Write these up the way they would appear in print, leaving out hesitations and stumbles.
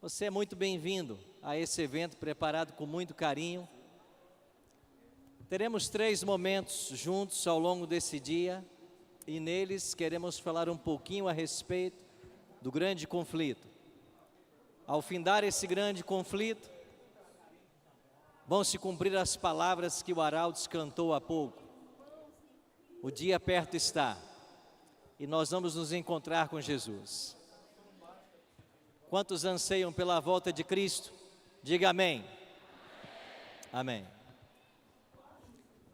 Você é muito bem-vindo a esse evento preparado com muito carinho. Teremos 3 momentos juntos ao longo desse dia e neles queremos falar um pouquinho a respeito do grande conflito. Ao findar esse grande conflito, vão se cumprir as palavras que o Araldes cantou há pouco. O dia perto está e nós vamos nos encontrar com Jesus. Quantos anseiam pela volta de Cristo? Diga amém. Amém.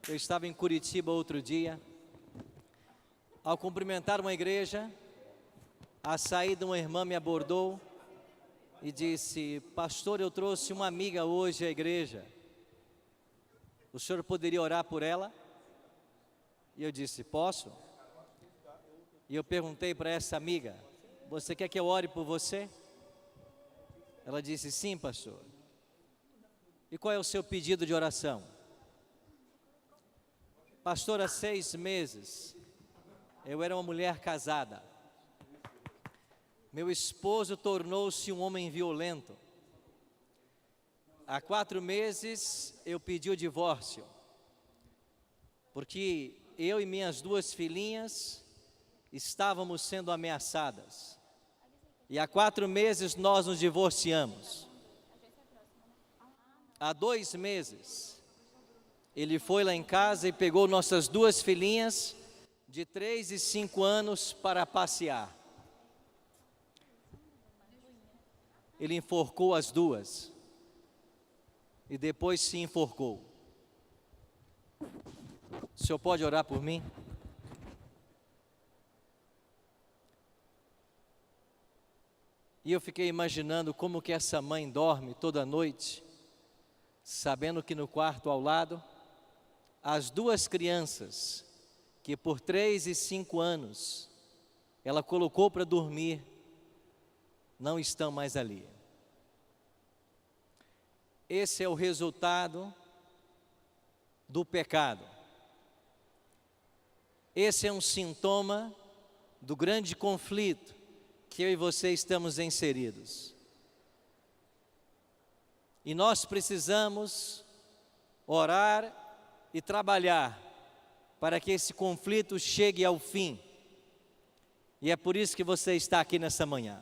Eu estava em Curitiba outro dia. Ao cumprimentar uma igreja, à saída uma irmã me abordou e disse: pastor, eu trouxe uma amiga hoje à igreja. O senhor poderia orar por ela? E eu disse: posso? E eu perguntei para essa amiga: você quer que eu ore por você? Ela disse: sim, pastor. E qual é o seu pedido de oração? Pastor, há 6 meses, eu era uma mulher casada. Meu esposo tornou-se um homem violento. Há 4 meses, eu pedi o divórcio, porque eu e minhas 2 filhinhas estávamos sendo ameaçadas. E há 4 meses nós nos divorciamos. Há 2 meses, ele foi lá em casa e pegou nossas 2 filhinhas de 3 e 5 anos para passear. Ele enforcou as 2 e depois se enforcou. O senhor pode orar por mim? E eu fiquei imaginando como que essa mãe dorme toda noite, sabendo que no quarto ao lado, as 2 crianças, que por 3 e 5 anos, ela colocou para dormir, não estão mais ali. Esse é o resultado do pecado. Esse é um sintoma do grande conflito que eu e você estamos inseridos. E nós precisamos orar e trabalhar para que esse conflito chegue ao fim. E é por isso que você está aqui nessa manhã.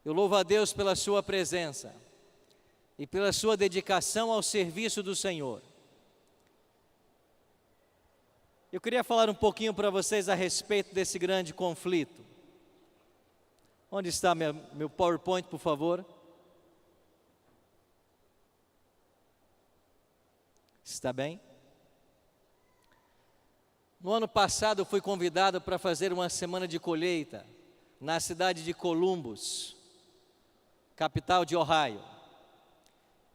Eu louvo a Deus pela sua presença e pela sua dedicação ao serviço do Senhor. Eu queria falar um pouquinho para vocês a respeito desse grande conflito. Onde está meu PowerPoint, por favor? Está bem? No ano passado eu fui convidado para fazer uma semana de colheita na cidade de Columbus, capital de Ohio.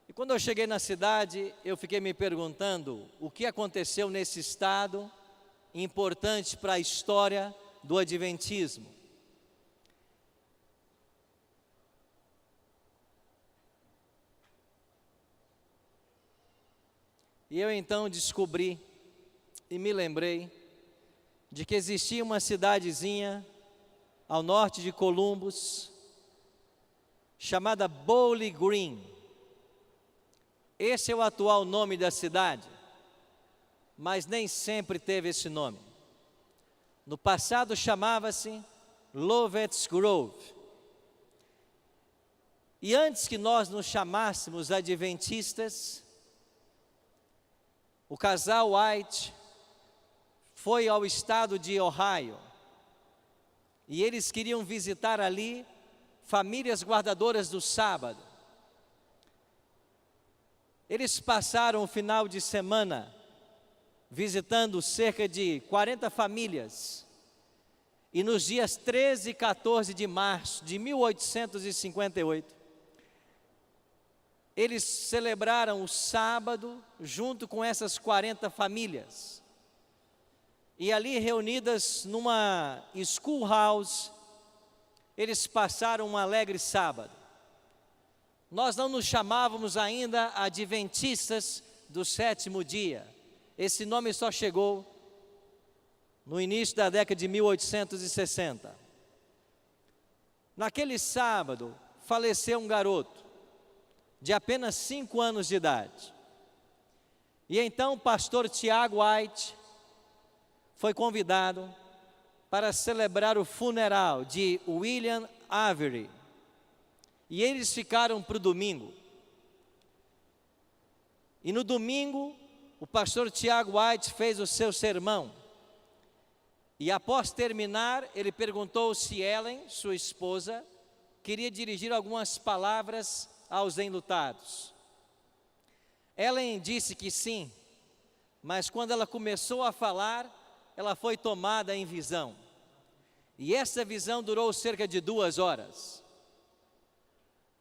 E quando eu cheguei na cidade, eu fiquei me perguntando o que aconteceu nesse estado importante para a história do adventismo. E eu então descobri e me lembrei de que existia uma cidadezinha ao norte de Columbus, chamada Bowling Green. Esse é o atual nome da cidade, mas nem sempre teve esse nome. No passado chamava-se Lovett's Grove. E antes que nós nos chamássemos adventistas, o casal White foi ao estado de Ohio e eles queriam visitar ali famílias guardadoras do sábado. Eles passaram o final de semana visitando cerca de 40 famílias e nos dias 13 e 14 de março de 1858, eles celebraram o sábado junto com essas 40 famílias. E ali reunidas numa schoolhouse, eles passaram um alegre sábado. Nós não nos chamávamos ainda adventistas do 7º dia. Esse nome só chegou no início da década de 1860. Naquele sábado, faleceu um garoto de apenas 5 anos de idade. E então o pastor Tiago White foi convidado para celebrar o funeral de William Avery. E eles ficaram para o domingo. E no domingo, o pastor Tiago White fez o seu sermão. E após terminar, ele perguntou se Ellen, sua esposa, queria dirigir algumas palavras aos enlutados. Ellen disse que sim, mas quando ela começou a falar, ela foi tomada em visão. E essa visão durou cerca de 2 horas.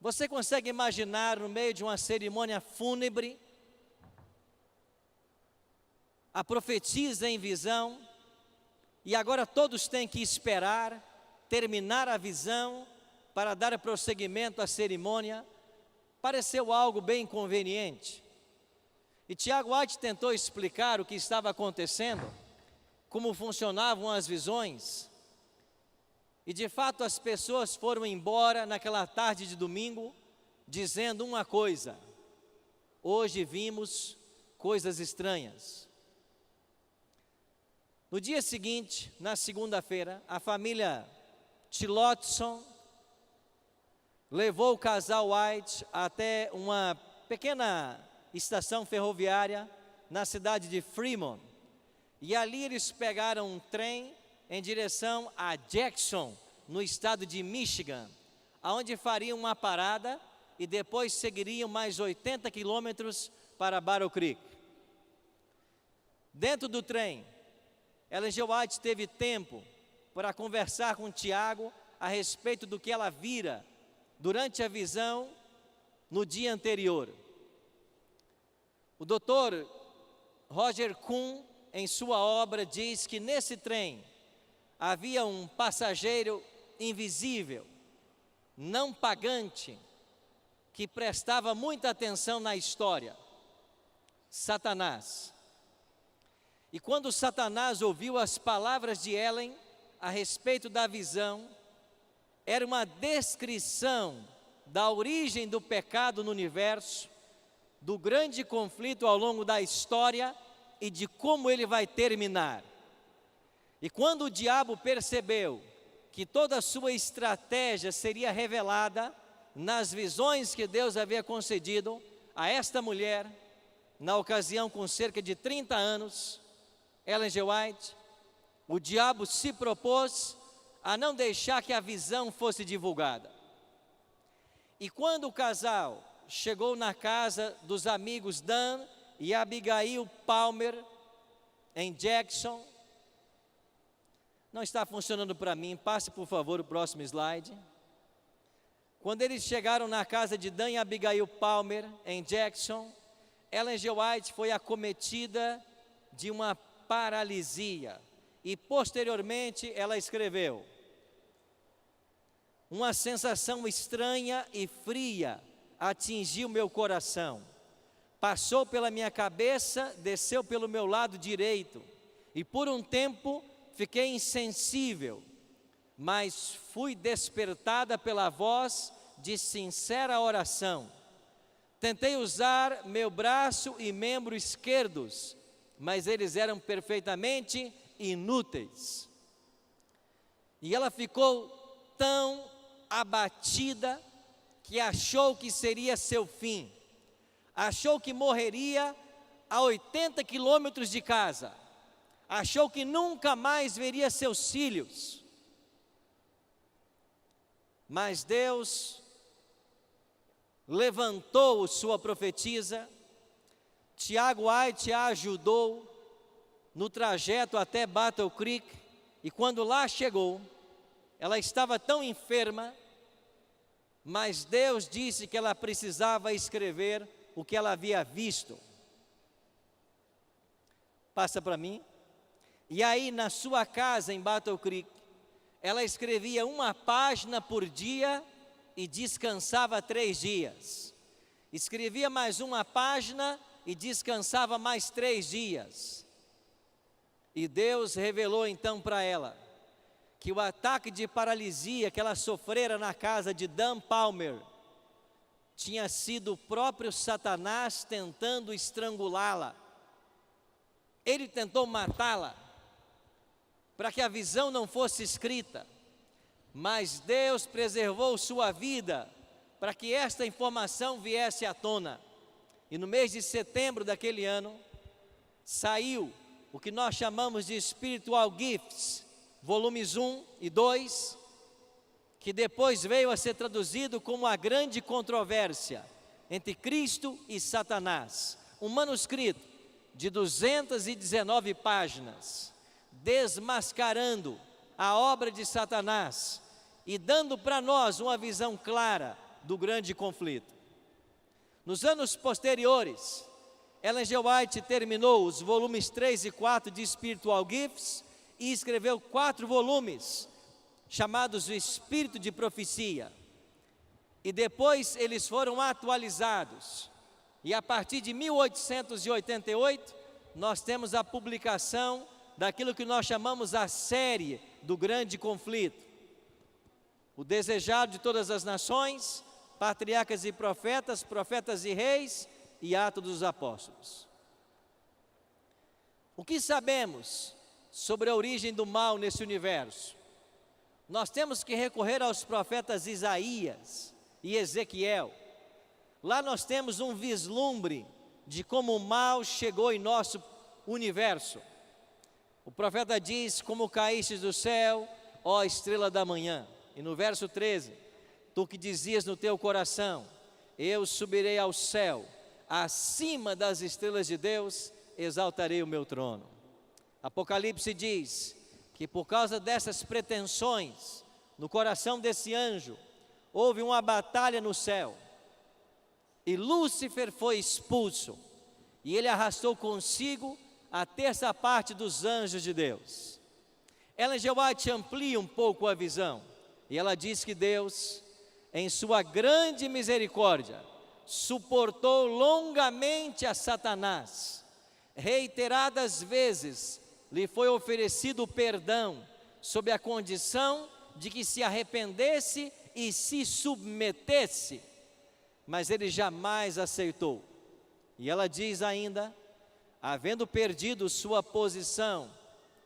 Você consegue imaginar no meio de uma cerimônia fúnebre, a profetisa em visão, e agora todos têm que esperar terminar a visão para dar prosseguimento à cerimônia? Pareceu algo bem inconveniente. E Tiago White tentou explicar o que estava acontecendo, como funcionavam as visões. E de fato as pessoas foram embora naquela tarde de domingo, dizendo uma coisa: hoje vimos coisas estranhas. No dia seguinte, na segunda-feira, a família Tillotson levou o casal White até uma pequena estação ferroviária na cidade de Fremont. E ali eles pegaram um trem em direção a Jackson, no estado de Michigan, aonde fariam uma parada e depois seguiriam mais 80 quilômetros para Battle Creek. Dentro do trem, Ellen G. White teve tempo para conversar com Tiago a respeito do que ela vira durante a visão no dia anterior. O Dr. Roger Kuhn, em sua obra, diz que nesse trem havia um passageiro invisível, não pagante, que prestava muita atenção na história: Satanás. E quando Satanás ouviu as palavras de Ellen a respeito da visão, era uma descrição da origem do pecado no universo, do grande conflito ao longo da história e de como ele vai terminar. E quando o diabo percebeu que toda a sua estratégia seria revelada nas visões que Deus havia concedido a esta mulher, na ocasião com cerca de 30 anos, Ellen G. White, o diabo se propôs a não deixar que a visão fosse divulgada. E quando o casal chegou na casa dos amigos Dan e Abigail Palmer, em Jackson, não está funcionando para mim, passe por favor o próximo slide. Quando eles chegaram na casa de Dan e Abigail Palmer, em Jackson, Ellen G. White foi acometida de uma paralisia e posteriormente ela escreveu: uma sensação estranha e fria atingiu meu coração, passou pela minha cabeça, desceu pelo meu lado direito e por um tempo fiquei insensível, mas fui despertada pela voz de sincera oração. Tentei usar meu braço e membro esquerdos, mas eles eram perfeitamente inúteis. E ela ficou tão abatida que achou que seria seu fim. Achou que morreria a 80 quilômetros de casa. Achou que nunca mais veria seus filhos. Mas Deus levantou sua profetisa. Tiago White a ajudou no trajeto até Battle Creek, e quando lá chegou, ela estava tão enferma, mas Deus disse que ela precisava escrever o que ela havia visto. Passa para mim. E aí na sua casa em Battle Creek, ela escrevia uma página por dia e descansava 3 dias. Escrevia mais uma página e descansava mais 3 dias. E Deus revelou então para ela que o ataque de paralisia que ela sofrera na casa de Dan Palmer tinha sido o próprio Satanás tentando estrangulá-la. Ele tentou matá-la para que a visão não fosse escrita, mas Deus preservou sua vida para que esta informação viesse à tona. E no mês de setembro daquele ano, saiu o que nós chamamos de Spiritual Gifts, volumes 1 e 2, que depois veio a ser traduzido como A Grande Controvérsia entre Cristo e Satanás. Um manuscrito de 219 páginas, desmascarando a obra de Satanás e dando para nós uma visão clara do grande conflito. Nos anos posteriores, Ellen G. White terminou os volumes 3 e 4 de Spiritual Gifts e escreveu 4 volumes, chamados O Espírito de Profecia. E depois eles foram atualizados. E a partir de 1888, nós temos a publicação daquilo que nós chamamos a série do grande conflito. O desejado de todas as nações, patriarcas e profetas, profetas e reis e Atos dos Apóstolos. O que sabemos sobre a origem do mal nesse universo? Nós temos que recorrer aos profetas Isaías e Ezequiel. Lá nós temos um vislumbre de como o mal chegou em nosso universo. O profeta diz: como caíste do céu, ó estrela da manhã. E no verso 13, tu que dizias no teu coração: eu subirei ao céu, acima das estrelas de Deus, exaltarei o meu trono. Apocalipse diz que por causa dessas pretensões, no coração desse anjo, houve uma batalha no céu. E Lúcifer foi expulso, e ele arrastou consigo a terça parte dos anjos de Deus. Ellen G. White amplia um pouco a visão, e ela diz que Deus, em sua grande misericórdia, suportou longamente a Satanás. Reiteradas vezes lhe foi oferecido perdão, sob a condição de que se arrependesse e se submetesse, mas ele jamais aceitou. E ela diz ainda: havendo perdido sua posição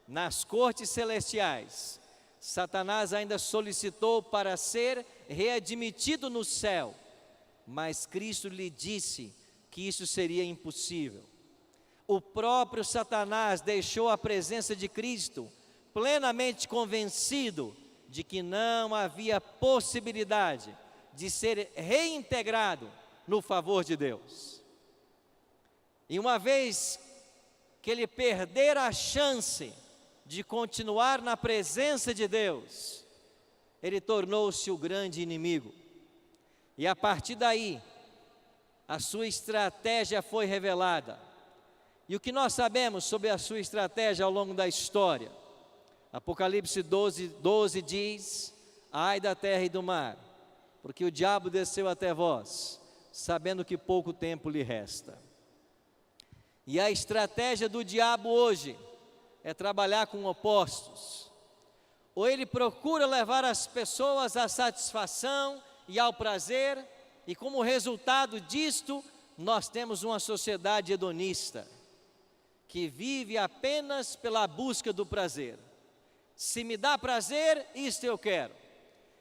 nas cortes celestiais, Satanás ainda solicitou para ser readmitido no céu, mas Cristo lhe disse que isso seria impossível. O próprio Satanás deixou a presença de Cristo, plenamente convencido de que não havia possibilidade de ser reintegrado no favor de Deus. E uma vez que ele perdera a chance de continuar na presença de Deus, ele tornou-se o grande inimigo. E a partir daí, a sua estratégia foi revelada. E o que nós sabemos sobre a sua estratégia ao longo da história? Apocalipse 12 diz: ai da terra e do mar, porque o diabo desceu até vós, sabendo que pouco tempo lhe resta. E a estratégia do diabo hoje é trabalhar com opostos. Ou ele procura levar as pessoas à satisfação e ao prazer, e como resultado disto, nós temos uma sociedade hedonista, que vive apenas pela busca do prazer. Se me dá prazer, isto eu quero.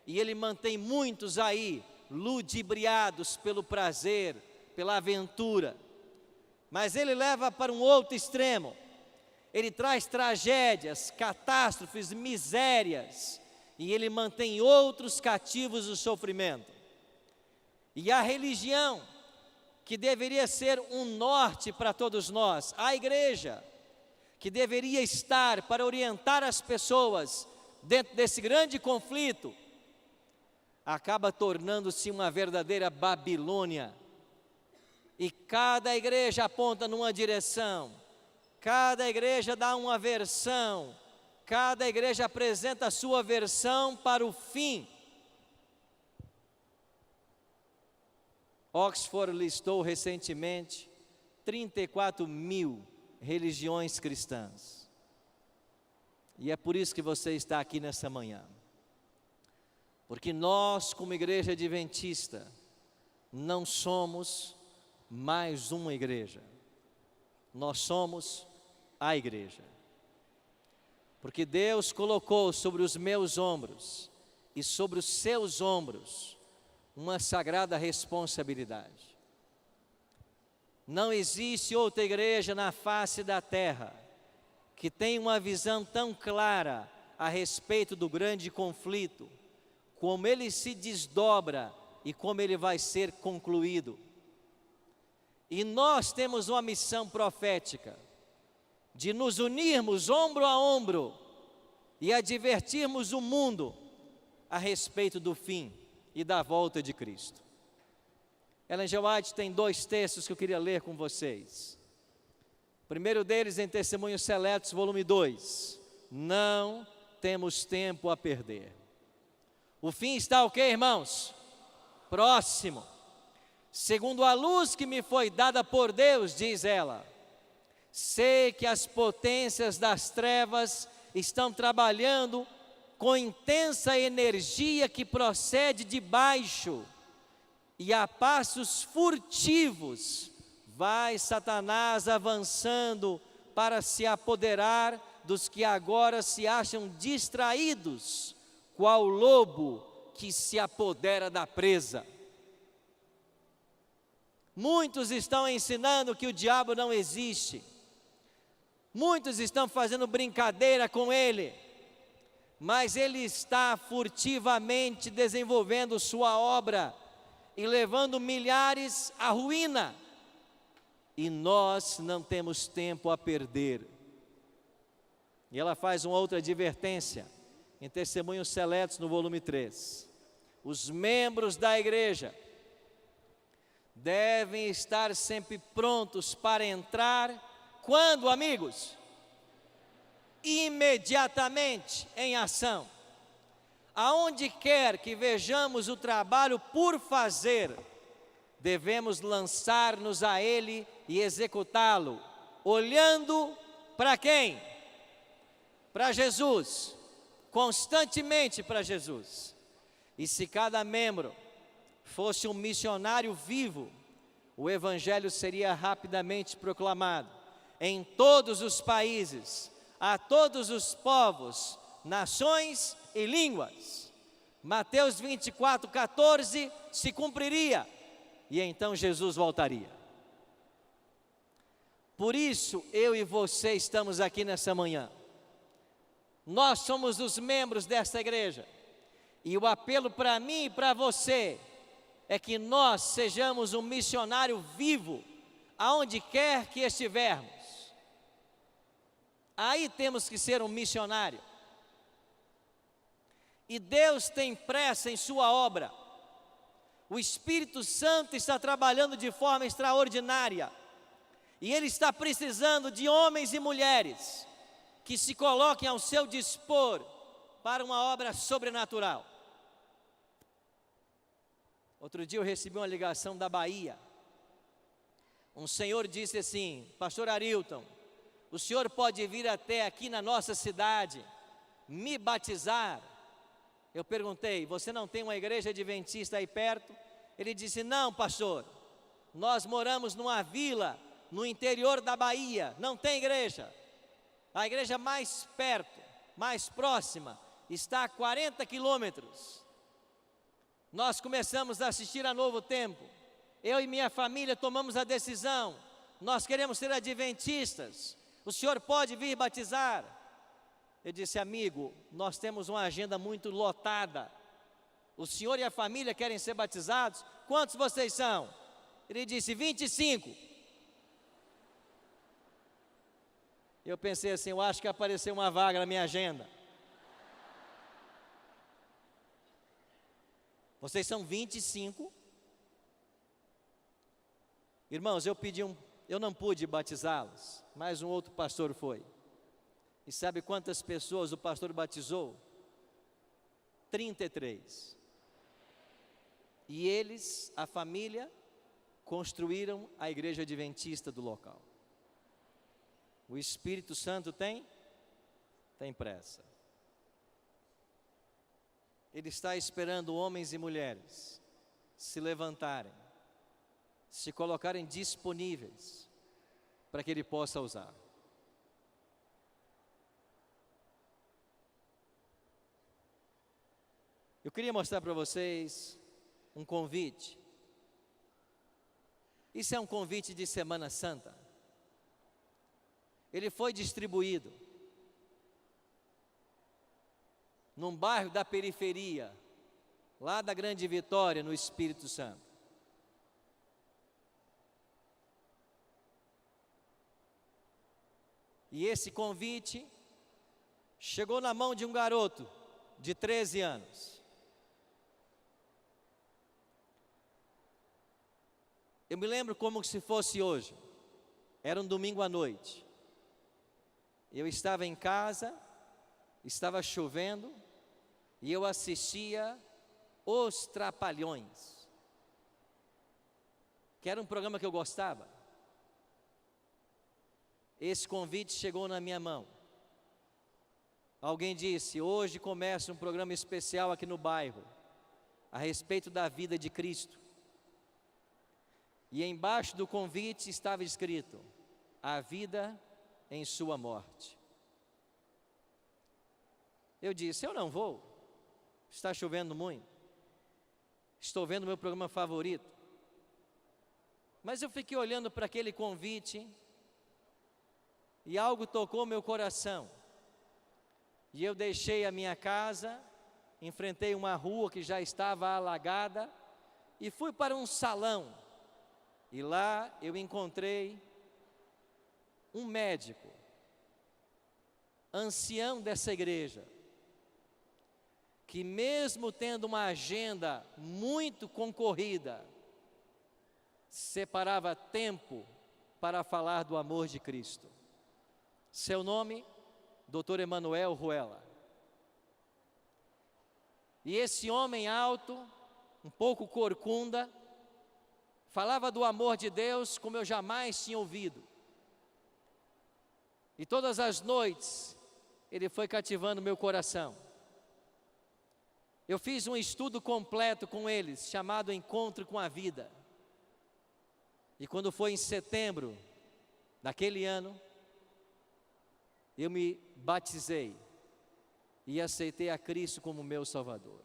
E ele mantém muitos aí, ludibriados pelo prazer, pela aventura. Mas ele leva para um outro extremo. Ele traz tragédias, catástrofes, misérias, e ele mantém outros cativos do sofrimento. E a religião, que deveria ser um norte para todos nós, a igreja, que deveria estar para orientar as pessoas dentro desse grande conflito, acaba tornando-se uma verdadeira Babilônia. E cada igreja aponta numa direção, cada igreja dá uma versão, cada igreja apresenta a sua versão para o fim. Oxford listou recentemente 34 mil religiões cristãs. E é por isso que você está aqui nessa manhã. Porque nós, como igreja adventista, não somos mais uma igreja. Nós somos a igreja. Porque Deus colocou sobre os meus ombros e sobre os seus ombros uma sagrada responsabilidade. Não existe outra igreja na face da terra que tenha uma visão tão clara a respeito do grande conflito, como ele se desdobra e como ele vai ser concluído. E nós temos uma missão profética de nos unirmos ombro a ombro e advertirmos o mundo a respeito do fim e da volta de Cristo. Ellen G. White tem 2 textos que eu queria ler com vocês. O primeiro deles em Testemunhos Seletos, volume 2. Não temos tempo a perder. O fim está o quê, irmãos? Próximo. Segundo a luz que me foi dada por Deus, diz ela, sei que as potências das trevas estão trabalhando com intensa energia que procede de baixo, e a passos furtivos vai Satanás avançando para se apoderar dos que agora se acham distraídos, qual lobo que se apodera da presa. Muitos estão ensinando que o diabo não existe. Muitos estão fazendo brincadeira com ele, mas ele está furtivamente desenvolvendo sua obra e levando milhares à ruína. E nós não temos tempo a perder. E ela faz uma outra advertência, em Testemunhos Seletos, no volume 3. Os membros da igreja devem estar sempre prontos para entrar, quando, amigos? Imediatamente em ação. Aonde quer que vejamos o trabalho por fazer, devemos lançar-nos a ele e executá-lo, olhando para quem? Para Jesus, constantemente para Jesus. E se cada membro fosse um missionário vivo, o evangelho seria rapidamente proclamado em todos os países, a todos os povos, nações e línguas. Mateus 24:14 se cumpriria, e então Jesus voltaria. Por isso, eu e você estamos aqui nessa manhã. Nós somos os membros desta igreja, e o apelo para mim e para você é que nós sejamos um missionário vivo, aonde quer que estivermos. Aí temos que ser um missionário. E Deus tem pressa em sua obra. O Espírito Santo está trabalhando de forma extraordinária. E Ele está precisando de homens e mulheres que se coloquem ao seu dispor para uma obra sobrenatural. Outro dia eu recebi uma ligação da Bahia. Um senhor disse assim: Pastor Arilton, o senhor pode vir até aqui na nossa cidade, me batizar? Eu perguntei: você não tem uma igreja adventista aí perto? Ele disse: não, pastor, nós moramos numa vila no interior da Bahia, não tem igreja. A igreja mais perto, mais próxima, está a 40 quilômetros. Nós começamos a assistir a Novo Tempo. Eu e minha família tomamos a decisão. Nós queremos ser adventistas. O senhor pode vir batizar? Eu disse: amigo, nós temos uma agenda muito lotada. O senhor e a família querem ser batizados? Quantos vocês são? Ele disse: 25. Eu pensei assim: eu acho que apareceu uma vaga na minha agenda. Vocês são 25? Irmãos, eu não pude batizá-los, mas um outro pastor foi. E sabe quantas pessoas o pastor batizou? 33. E eles, a família, construíram a igreja adventista do local. O Espírito Santo tem tem pressa. Ele está esperando homens e mulheres se levantarem, se colocarem disponíveis para que Ele possa usar. Eu queria mostrar para vocês um convite. Isso é um convite de Semana Santa. Ele foi distribuído num bairro da periferia, lá da Grande Vitória, no Espírito Santo. E esse convite chegou na mão de um garoto de 13 anos. Eu me lembro como se fosse hoje. Era um domingo à noite. Eu estava em casa, estava chovendo, e eu assistia Os Trapalhões, que era um programa que eu gostava. Esse convite chegou na minha mão. Alguém disse: hoje começa um programa especial aqui no bairro, a respeito da vida de Cristo. E embaixo do convite estava escrito: a vida em sua morte. Eu disse: eu não vou, está chovendo muito, estou vendo meu programa favorito. Mas eu fiquei olhando para aquele convite e algo tocou meu coração. E eu deixei a minha casa, enfrentei uma rua que já estava alagada e fui para um salão. E lá eu encontrei um médico, ancião dessa igreja, que mesmo tendo uma agenda muito concorrida, separava tempo para falar do amor de Cristo. Seu nome, Dr. Emanuel Ruela. E esse homem alto, um pouco corcunda, falava do amor de Deus como eu jamais tinha ouvido. E todas as noites, ele foi cativando meu coração. Eu fiz um estudo completo com eles, chamado Encontro com a Vida. E quando foi em setembro daquele ano, eu me batizei e aceitei a Cristo como meu Salvador.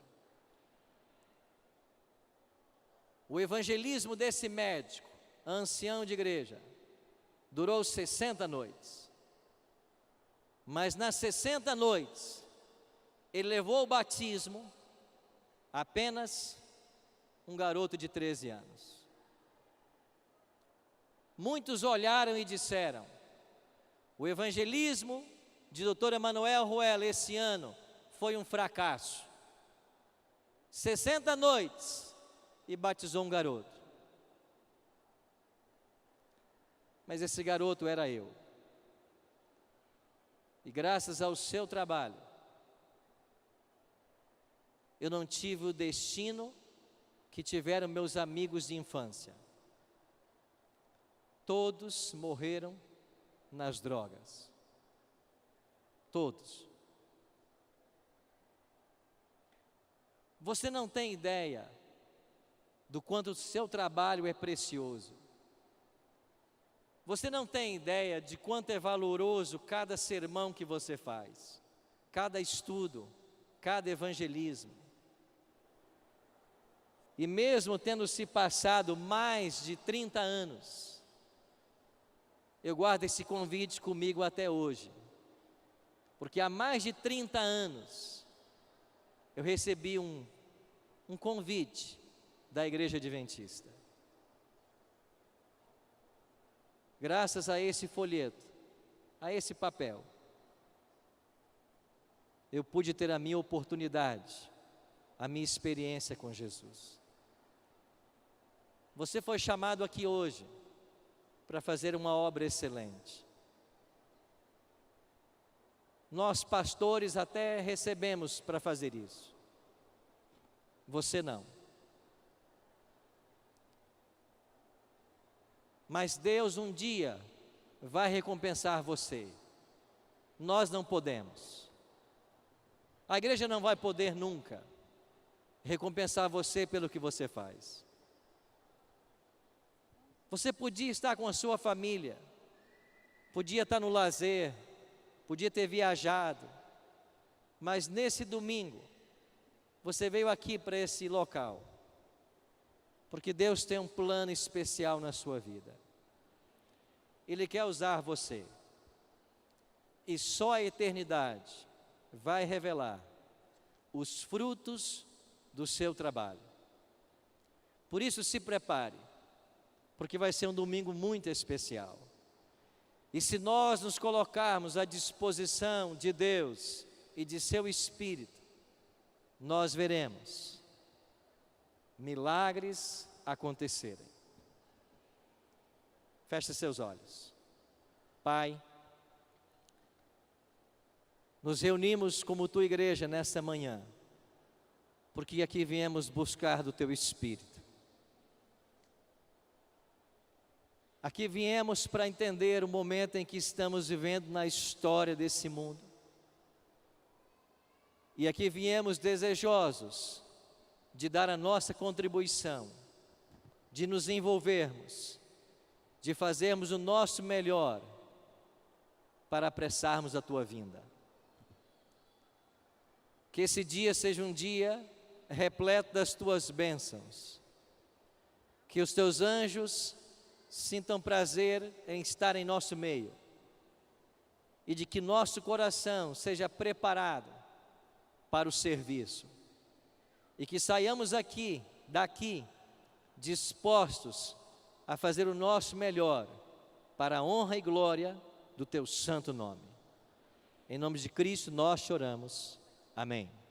O evangelismo desse médico, ancião de igreja, durou 60 noites. Mas nas 60 noites, ele levou ao batismo apenas um garoto de 13 anos. Muitos olharam e disseram: o evangelismo de Dr. Emanuel Ruela esse ano foi um fracasso. 60 noites e batizou um garoto. Mas esse garoto era eu. E graças ao seu trabalho, eu não tive o destino que tiveram meus amigos de infância. Todos morreram nas drogas. Todos. Você não tem ideia do quanto o seu trabalho é precioso. Você não tem ideia de quanto é valoroso cada sermão que você faz, cada estudo, cada evangelismo. E mesmo tendo se passado mais de 30 anos, eu guardo esse convite comigo até hoje. Porque há mais de 30 anos, eu recebi um convite da Igreja Adventista. Graças a esse folheto, a esse papel, eu pude ter a minha oportunidade, a minha experiência com Jesus. Você foi chamado aqui hoje para fazer uma obra excelente. Nós, pastores, até recebemos para fazer isso. Você não. Mas Deus um dia vai recompensar você. nós não podemos. A igreja não vai poder nunca recompensar você pelo que você faz. Você podia estar com a sua família, podia estar no lazer, podia ter viajado, mas nesse domingo, você veio aqui para esse local, porque Deus tem um plano especial na sua vida. Ele quer usar você, e só a eternidade vai revelar os frutos do seu trabalho. Por isso, se prepare, porque vai ser um domingo muito especial. E se nós nos colocarmos à disposição de Deus e de seu Espírito, nós veremos milagres acontecerem. Feche seus olhos. Pai, nos reunimos como tua igreja nesta manhã, porque aqui viemos buscar do teu Espírito. Aqui viemos para entender o momento em que estamos vivendo na história desse mundo. E aqui viemos desejosos de dar a nossa contribuição, de nos envolvermos, de fazermos o nosso melhor para apressarmos a tua vinda. Que esse dia seja um dia repleto das tuas bênçãos. Que os teus anjos sintam prazer em estar em nosso meio. E de que nosso coração seja preparado para o serviço. E que saiamos daqui, dispostos a fazer o nosso melhor para a honra e glória do teu santo nome. Em nome de Cristo nós choramos. Amém.